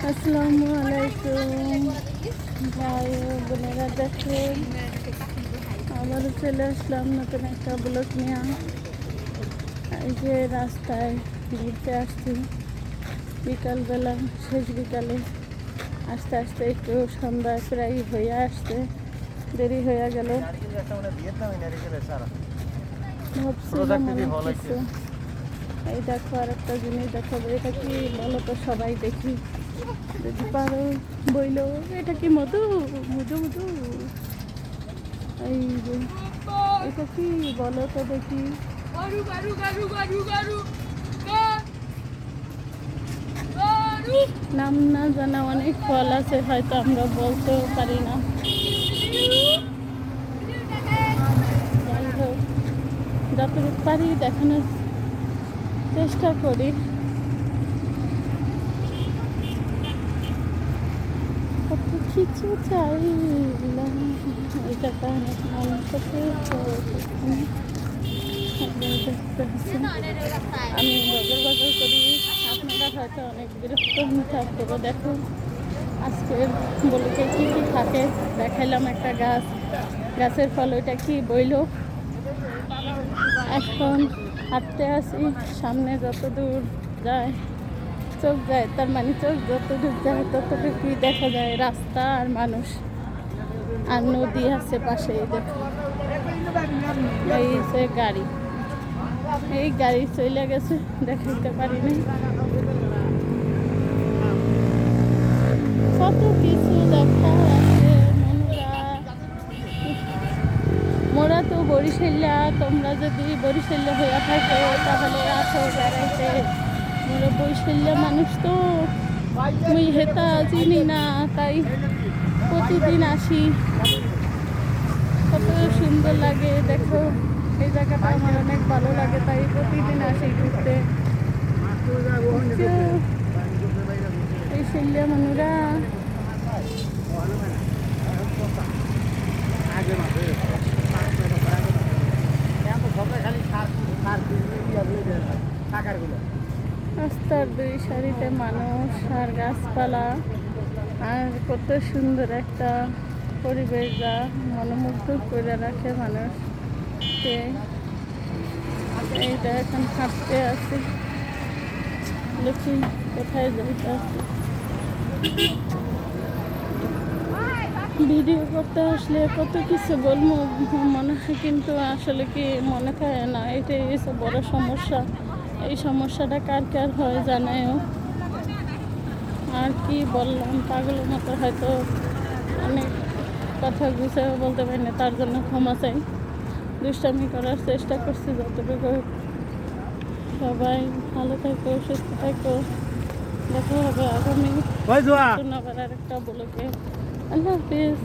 আসসালামু আলাইকুম ভাই ও বোনেরা, দেখুন আবারও চলে আসলাম নতুন একটা ব্লগ নিয়ে। এই যে রাস্তায় ঘুরতে আসছি বিকালবেলা, শেষ বিকালে। আস্তে আস্তে একটু সন্ধ্যা প্রায় হয়ে আসছে, দেরি হয়ে গেল। ভাবছিলাম অনেক কিছু। এই দেখো আর একটা জিনিস দেখাবো, এটা কি বলো তো, সবাই দেখি যদি পারো বইলো। এটা কি মধু? মধু মধু, এই যে এটা কি বলো তো দেখি। নাম না জানা অনেক ফল আছে, হয়তো আমরা বলতেও পারি না। যাই হোক, যতটুকু পারি দেখানোর চেষ্টা করি। কত কিছু চাইলাম, এটা অনেক মানুষ আছে। আমি বাজার বাজার করি, আপনারা হয়তো অনেক বিরক্ত থাকতে। দেখুন আজকের বলুকে কি কি থাকে দেখাইলাম। একটা গাছ, গাছের ফল, ওইটা কি বইল। এখন হাঁটতে আসি, সামনে যত দূর যায় চোখ যায়, তার মানে চোখ যতটুক যায় ততটুকুই দেখা যায় রাস্তা আর মানুষ আর নদী আছে পাশে। দেখো এই যে গাড়ি, এই গাড়ি চলে গেছে, দেখাইতে পারিনি। কত কিছু দেখা আছে মনুরা। মোরা তো বরিশাল্লা, তোমরা যদি বরিশাল্লা হইয়া থাকো তাহলে আসো বেড়াইতে। মোরা বরিশাল্লা মানুষ তো, মুই হেতা চিনি না, তাই প্রতিদিন আসি। কত সুন্দর লাগে দেখো, এই জায়গাটা আমার অনেক ভালো লাগে, তাই প্রতিদিন আসি ঘুরতে। এই শিল্লা মানুরা রাস্তার দুই সারিতে মানুষ আর গাছপালা, আর কত সুন্দর একটা পরিবেশ, যা মনোমুগ্ধ করে রাখে মানুষকে। এইটা এখন হাঁটতে আসি, দেখি কোথায় যাইতে আসি। ভিডিও করতে আসলে কত কিছু বলবো মনে হয়, কিন্তু আসলে কি মনে থাকে না। এটাই এসে বড় সমস্যা। এই সমস্যাটা কার কার হয় জানায়ও। আর কি বললাম, পাগলের মতো হয়তো অনেক কথা গুছিয়ে বলতে পারি না, তার জন্য ক্ষমা চাই। দুষ্টামি করার চেষ্টা করছি যতটুকু। সবাই ভালো থাকো, সুস্থ থাকো। দেখা হবে আগামী আবার আরেকটা ব্লগে। আল্লাহ হাফিজ।